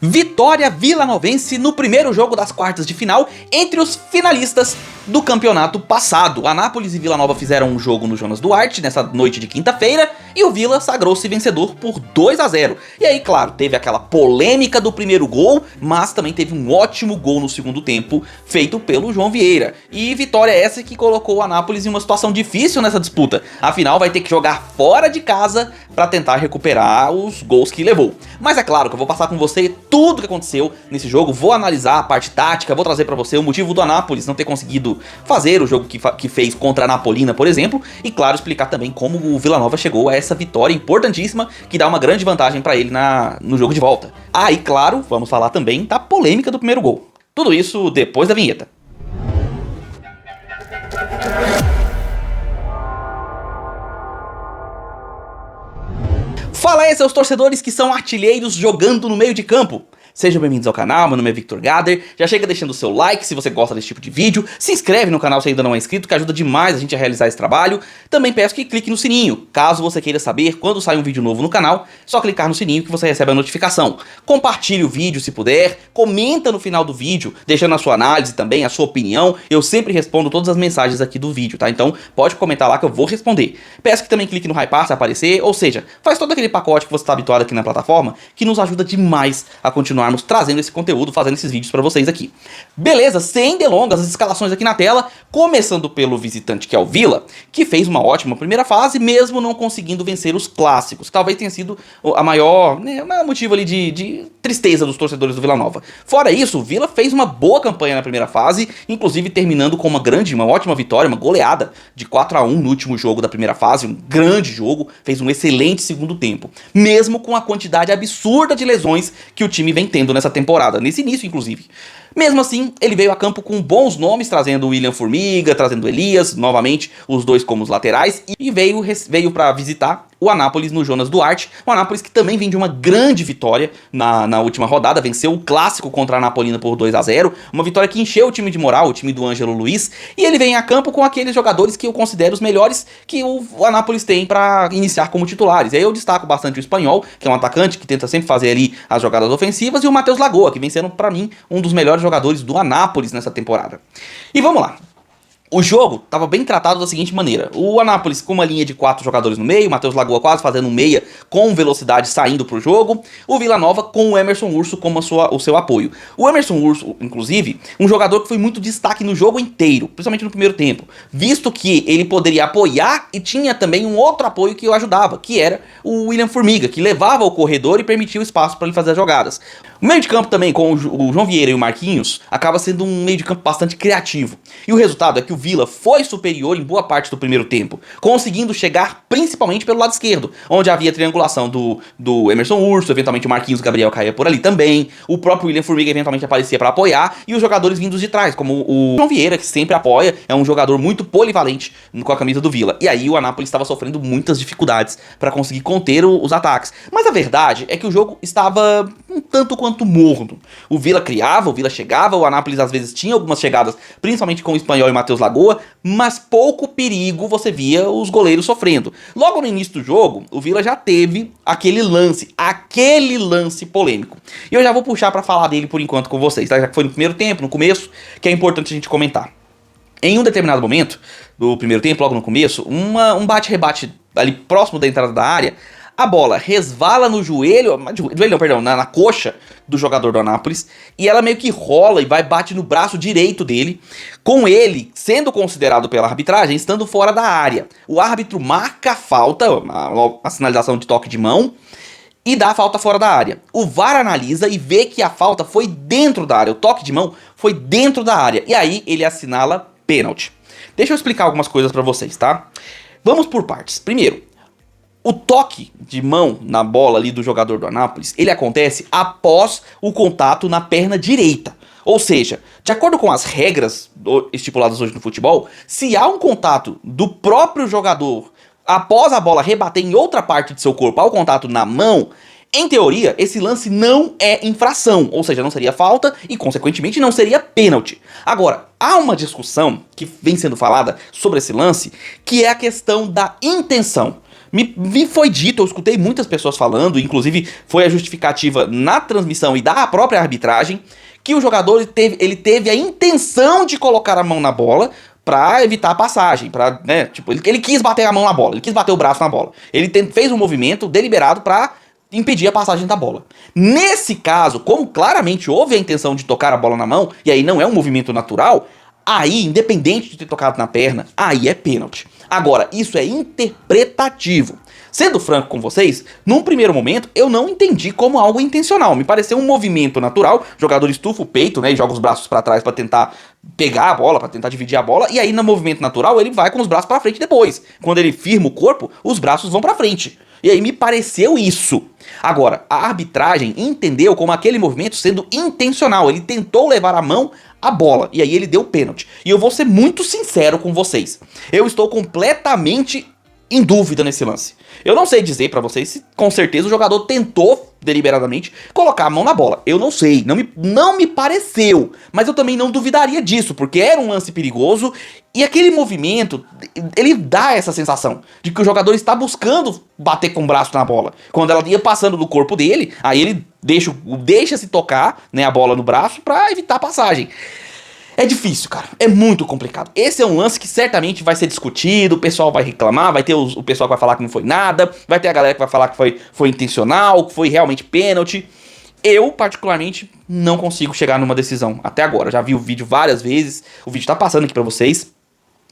Vitória vilanovense no primeiro jogo das quartas de final entre os finalistas do campeonato passado. A Anápolis e Vila Nova fizeram um jogo no Jonas Duarte nessa noite de quinta-feira e o Vila sagrou-se vencedor por 2-0. E aí, claro, teve aquela polêmica do primeiro gol, mas também teve um ótimo gol no segundo tempo feito pelo João Vieira. E vitória essa que colocou o Anápolis em uma situação difícil nessa disputa. Afinal, vai ter que jogar fora de casa para tentar recuperar os gols que levou. Mas é claro que eu vou passar com você tudo que aconteceu nesse jogo, vou analisar a parte tática, vou trazer pra você o motivo do Anápolis não ter conseguido fazer o jogo que fez contra a Napolina, por exemplo, e claro, explicar também como o Vila Nova chegou a essa vitória importantíssima que dá uma grande vantagem pra ele no jogo de volta. Ah, e claro, vamos falar também da polêmica do primeiro gol. Tudo isso depois da vinheta. Fala aí, seus torcedores que são artilheiros jogando no meio de campo. Sejam bem-vindos ao canal, meu nome é Victor Gader. Já chega deixando o seu like se você gosta desse tipo de vídeo. Se inscreve no canal se ainda não é inscrito, que ajuda demais a gente a realizar esse trabalho. Também peço que clique no sininho, caso você queira saber quando sai um vídeo novo no canal. Só clicar no sininho que você recebe a notificação. Compartilhe o vídeo se puder, comenta no final do vídeo, deixando a sua análise também, a sua opinião. Eu sempre respondo todas as mensagens aqui do vídeo, tá? Então pode comentar lá que eu vou responder. Peço que também clique no hypar se aparecer, ou seja, faz todo aquele pacote que você está habituado aqui na plataforma, que nos ajuda demais a continuar trazendo esse conteúdo, fazendo esses vídeos pra vocês aqui. Beleza, sem delongas, as escalações aqui na tela, começando pelo visitante que é o Vila, que fez uma ótima primeira fase, mesmo não conseguindo vencer os clássicos. Talvez tenha sido a maior, né, o maior motivo ali de tristeza dos torcedores do Vila Nova. Fora isso, o Vila fez uma boa campanha na primeira fase, inclusive terminando com uma ótima vitória, uma goleada de 4-1 no último jogo da primeira fase, um grande jogo, fez um excelente segundo tempo, mesmo com a quantidade absurda de lesões que o time vem tendo nessa temporada, nesse início inclusive. Mesmo assim, ele veio a campo com bons nomes, trazendo o William Formiga, trazendo o Elias, novamente, os dois como os laterais, e veio para visitar o Anápolis no Jonas Duarte, o Anápolis que também vem de uma grande vitória na última rodada, venceu o clássico contra a Napolina por 2-0, uma vitória que encheu o time de moral, o time do Ângelo Luiz, e ele vem a campo com aqueles jogadores que eu considero os melhores que o Anápolis tem para iniciar como titulares. E aí eu destaco bastante o Espanhol, que é um atacante que tenta sempre fazer ali as jogadas ofensivas, e o Matheus Lagoa, que vem sendo para mim um dos melhores jogadores do Anápolis nessa temporada. E vamos lá. O jogo estava bem tratado da seguinte maneira: o Anápolis com uma linha de 4 jogadores no meio, o Matheus Lagoa quase fazendo um meia com velocidade saindo para o jogo, o Vila Nova com o Emerson Urso como o seu apoio. O Emerson Urso, inclusive, um jogador que foi muito destaque no jogo inteiro, principalmente no primeiro tempo, visto que ele poderia apoiar e tinha também um outro apoio que o ajudava, que era o William Formiga, que levava ao corredor e permitia o espaço para ele fazer as jogadas. O meio de campo também, com o João Vieira e o Marquinhos, acaba sendo um meio de campo bastante criativo. E o resultado é que o Vila foi superior em boa parte do primeiro tempo, conseguindo chegar principalmente pelo lado esquerdo, onde havia triangulação do Emerson Urso, eventualmente o Marquinhos Gabriel caía por ali também, o próprio William Formiga eventualmente aparecia para apoiar, e os jogadores vindos de trás, como o João Vieira, que sempre apoia, é um jogador muito polivalente com a camisa do Vila. E aí o Anápolis estava sofrendo muitas dificuldades para conseguir conter os ataques. Mas a verdade é que o jogo estava um tanto quanto morno. O Vila criava, o Vila chegava, o Anápolis às vezes tinha algumas chegadas, principalmente com o Espanhol e o Matheus Lagoa, mas pouco perigo você via os goleiros sofrendo. Logo no início do jogo, o Vila já teve aquele lance polêmico. E eu já vou puxar para falar dele por enquanto com vocês, tá? Já que foi no primeiro tempo, no começo, que é importante a gente comentar. Em um determinado momento do primeiro tempo, logo no começo, um bate-rebate ali próximo da entrada da área, a bola resvala no na coxa do jogador do Anápolis, e ela meio que rola e bate no braço direito dele, com ele sendo considerado pela arbitragem estando fora da área. O árbitro marca a falta, a sinalização de toque de mão, e dá a falta fora da área. O VAR analisa e vê que a falta foi dentro da área, o toque de mão foi dentro da área, e aí ele assinala pênalti. Deixa eu explicar algumas coisas pra vocês, tá? Vamos por partes. Primeiro, o toque de mão na bola ali do jogador do Anápolis, ele acontece após o contato na perna direita. Ou seja, de acordo com as regras estipuladas hoje no futebol, se há um contato do próprio jogador após a bola rebater em outra parte de seu corpo ao contato na mão, em teoria, esse lance não é infração, ou seja, não seria falta e, consequentemente, não seria pênalti. Agora, há uma discussão que vem sendo falada sobre esse lance, que é a questão da intenção. Me foi dito, eu escutei muitas pessoas falando, inclusive foi a justificativa na transmissão e da própria arbitragem, que o jogador ele teve a intenção de colocar a mão na bola pra evitar a passagem, pra, né, tipo, ele quis bater a mão na bola, ele quis bater o braço na bola. Ele fez um movimento deliberado pra impedir a passagem da bola. Nesse caso, como claramente houve a intenção de tocar a bola na mão, e aí não é um movimento natural, aí, independente de ter tocado na perna, aí é pênalti. Agora, isso é interpretativo. Sendo franco com vocês, num primeiro momento eu não entendi como algo intencional. Me pareceu um movimento natural. O jogador estufa o peito, né, e joga os braços pra trás pra tentar pegar a bola, pra tentar dividir a bola. E aí no movimento natural ele vai com os braços pra frente depois. Quando ele firma o corpo, os braços vão pra frente. E aí me pareceu isso. Agora, a arbitragem entendeu como aquele movimento sendo intencional. Ele tentou levar a mão à bola. E aí ele deu pênalti. E eu vou ser muito sincero com vocês. Eu estou completamente em dúvida nesse lance. Eu não sei dizer pra vocês se com certeza o jogador tentou deliberadamente colocar a mão na bola. Eu não sei, não me pareceu, mas eu também não duvidaria disso, porque era um lance perigoso e aquele movimento, ele dá essa sensação de que o jogador está buscando bater com o braço na bola. Quando ela ia passando do corpo dele, aí ele deixa-se tocar, né, a bola no braço pra evitar a passagem. É difícil, cara. É muito complicado. Esse é um lance que certamente vai ser discutido, o pessoal vai reclamar, vai ter o pessoal que vai falar que não foi nada, vai ter a galera que vai falar que foi intencional, que foi realmente pênalti. Eu, particularmente, não consigo chegar numa decisão até agora. Já vi o vídeo várias vezes, o vídeo tá passando aqui pra vocês.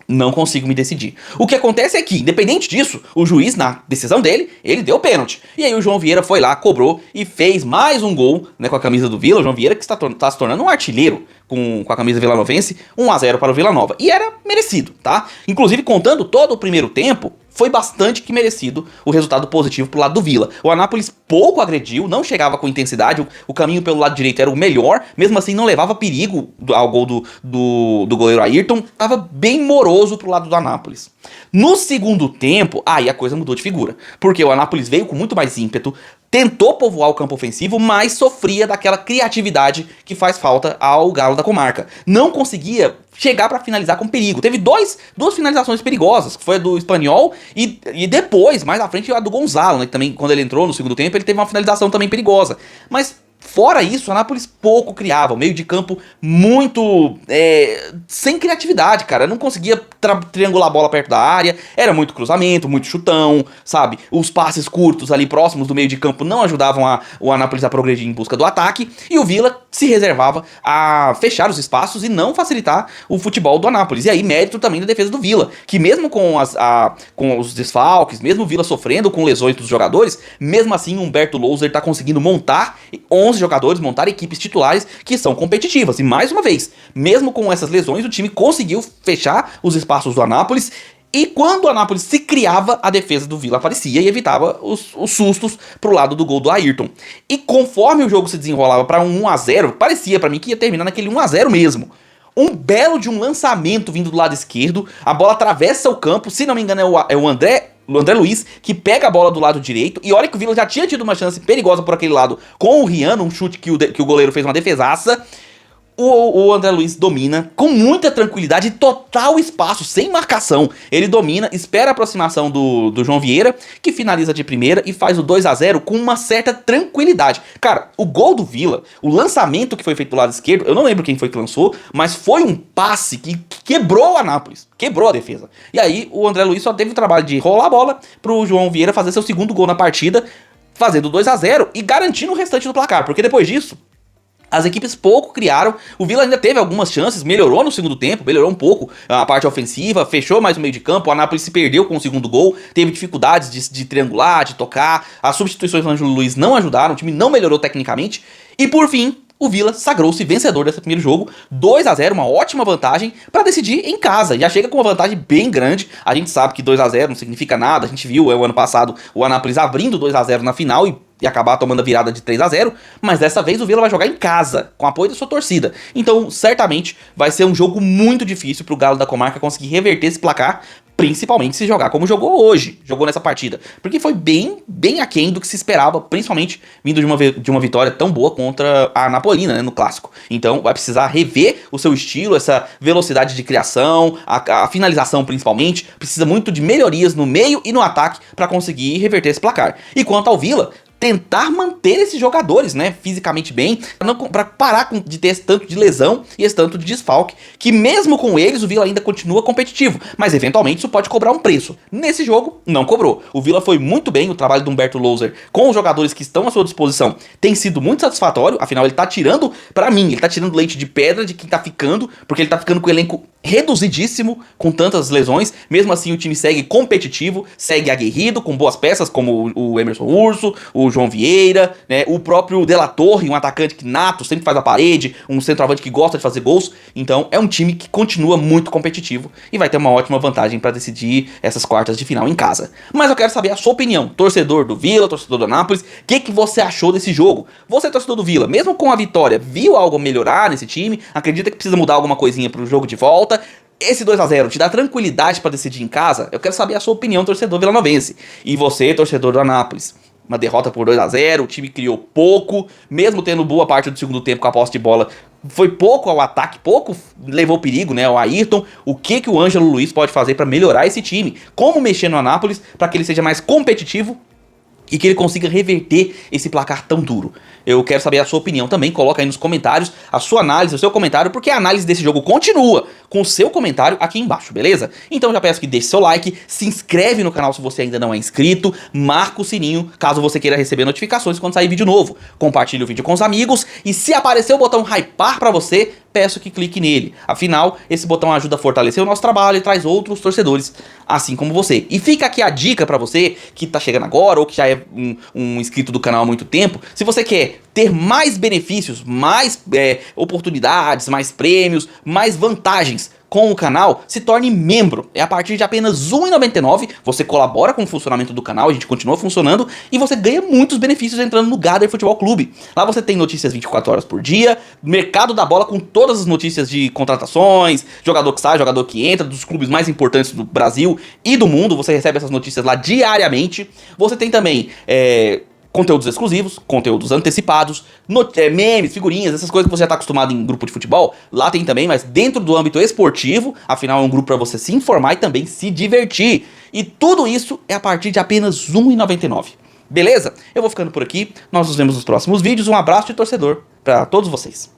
Não consigo me decidir. O que acontece é que, independente disso, o juiz, na decisão dele, ele deu pênalti. E aí o João Vieira foi lá, cobrou e fez mais um gol, né, com a camisa do Vila. O João Vieira que está se tornando um artilheiro com a camisa vilanovense, 1-0 para o Vila Nova. E era merecido, tá? Inclusive, contando todo o primeiro tempo, foi bastante que merecido o resultado positivo pro lado do Vila. O Anápolis pouco agrediu, não chegava com intensidade, o caminho pelo lado direito era o melhor, mesmo assim não levava perigo ao gol do goleiro Ayrton, tava bem moroso pro lado do Anápolis. No segundo tempo, aí a coisa mudou de figura, porque o Anápolis veio com muito mais ímpeto, tentou povoar o campo ofensivo, mas sofria daquela criatividade que faz falta ao Galo da Comarca. Não conseguia chegar pra finalizar com perigo. Teve duas finalizações perigosas, que foi a do Espanhol e depois, mais à frente, a do Gonzalo, né, que também, quando ele entrou no segundo tempo, ele teve uma finalização também perigosa. Mas fora isso, o Anápolis pouco criava, o meio de campo muito sem criatividade, cara. Não conseguia triangular a bola perto da área, era muito cruzamento, muito chutão, sabe? Os passes curtos ali próximos do meio de campo não ajudavam o Anápolis a progredir em busca do ataque, e o Vila se reservava a fechar os espaços e não facilitar o futebol do Anápolis. E aí mérito também da defesa do Vila, que mesmo com os desfalques, mesmo o Vila sofrendo com lesões dos jogadores, mesmo assim o Humberto Louser tá conseguindo montar 11 jogadores, montar equipes titulares que são competitivas. E mais uma vez, mesmo com essas lesões, o time conseguiu fechar os espaços do Anápolis. E quando o Anápolis se criava, a defesa do Vila aparecia e evitava os sustos pro lado do gol do Ayrton. E conforme o jogo se desenrolava para um 1-0, parecia para mim que ia terminar naquele 1-0 mesmo. Um belo de um lançamento vindo do lado esquerdo, a bola atravessa o campo, se não me engano é o André Luiz, que pega a bola do lado direito, e olha que o Vila já tinha tido uma chance perigosa por aquele lado com o Riano, um chute que o goleiro fez uma defesaça. O André Luiz domina com muita tranquilidade, total espaço, sem marcação. Ele domina, espera a aproximação do João Vieira, que finaliza de primeira e faz o 2-0 com uma certa tranquilidade. Cara, o gol do Vila, o lançamento que foi feito do lado esquerdo, eu não lembro quem foi que lançou, mas foi um passe que quebrou o Anápolis, quebrou a defesa. E aí o André Luiz só teve o trabalho de rolar a bola pro João Vieira fazer seu segundo gol na partida, fazendo 2-0 e garantindo o restante do placar, porque depois disso as equipes pouco criaram, o Vila ainda teve algumas chances, melhorou no segundo tempo, melhorou um pouco a parte ofensiva, fechou mais o meio de campo, o Anápolis se perdeu com o segundo gol, teve dificuldades de triangular, de tocar, as substituições do Ângelo Luiz não ajudaram, o time não melhorou tecnicamente, e por fim, o Vila sagrou-se vencedor desse primeiro jogo, 2-0, uma ótima vantagem para decidir em casa. Já chega com uma vantagem bem grande. A gente sabe que 2-0 não significa nada. A gente viu o ano passado o Anápolis abrindo 2-0 na final e acabar tomando a virada de 3-0, mas dessa vez o Vila vai jogar em casa, com apoio da sua torcida. Então, certamente, vai ser um jogo muito difícil pro Galo da Comarca conseguir reverter esse placar, principalmente se jogar como jogou hoje, jogou nessa partida, porque foi bem aquém do que se esperava, principalmente vindo de uma vitória tão boa contra a Napolina, né, no clássico. Então vai precisar rever o seu estilo, essa velocidade de criação, a finalização principalmente, precisa muito de melhorias no meio e no ataque para conseguir reverter esse placar. E quanto ao Villa, tentar manter esses jogadores, né, fisicamente bem, para parar de ter esse tanto de lesão e esse tanto de desfalque, que mesmo com eles o Villa ainda continua competitivo, mas eventualmente isso pode cobrar um preço. Nesse jogo, não cobrou. O Villa foi muito bem, o trabalho do Humberto Louser com os jogadores que estão à sua disposição tem sido muito satisfatório, afinal ele tá tirando, pra mim, ele tá tirando leite de pedra de quem tá ficando, porque ele tá ficando com o elenco reduzidíssimo, com tantas lesões, mesmo assim o time segue competitivo, segue aguerrido, com boas peças como o Emerson Urso, o João Vieira, né, o próprio De La Torre, um atacante que nato, sempre faz a parede, um centroavante que gosta de fazer gols. Então é um time que continua muito competitivo e vai ter uma ótima vantagem para decidir essas quartas de final em casa. Mas eu quero saber a sua opinião, torcedor do Villa, torcedor do Nápoles, o que você achou desse jogo? Você, torcedor do Villa, mesmo com a vitória, viu algo melhorar nesse time? Acredita que precisa mudar alguma coisinha pro jogo de volta? Esse 2-0 te dá tranquilidade para decidir em casa? Eu quero saber a sua opinião, torcedor vilanovense. E você, torcedor do Anápolis? Uma derrota por 2-0, o time criou pouco, mesmo tendo boa parte do segundo tempo com a posse de bola, foi pouco ao ataque, pouco levou perigo, né, ao Ayrton. O que o Ângelo Luiz pode fazer para melhorar esse time? Como mexer no Anápolis para que ele seja mais competitivo e que ele consiga reverter esse placar tão duro? Eu quero saber a sua opinião também, coloca aí nos comentários a sua análise, o seu comentário, porque a análise desse jogo continua com o seu comentário aqui embaixo, beleza? Então já peço que deixe seu like, se inscreve no canal se você ainda não é inscrito, marca o sininho caso você queira receber notificações quando sair vídeo novo, compartilhe o vídeo com os amigos e se aparecer o botão hypar pra você, peço que clique nele. Afinal, esse botão ajuda a fortalecer o nosso trabalho e traz outros torcedores, assim como você. E fica aqui a dica pra você que tá chegando agora ou que já é um inscrito do canal há muito tempo, se você quer ter mais benefícios, mais oportunidades, mais prêmios, mais vantagens com o canal, se torne membro. É a partir de apenas R$ 1,99, você colabora com o funcionamento do canal, a gente continua funcionando e você ganha muitos benefícios entrando no Gather Futebol Clube. Lá você tem notícias 24 horas por dia, mercado da bola com todas as notícias de contratações, jogador que sai, jogador que entra, dos clubes mais importantes do Brasil e do mundo, você recebe essas notícias lá diariamente. Você tem também conteúdos exclusivos, conteúdos antecipados, memes, figurinhas, essas coisas que você já está acostumado em grupo de futebol, lá tem também, mas dentro do âmbito esportivo, afinal é um grupo para você se informar e também se divertir. E tudo isso é a partir de apenas R$ 1,99. Beleza? Eu vou ficando por aqui, nós nos vemos nos próximos vídeos, um abraço de torcedor para todos vocês.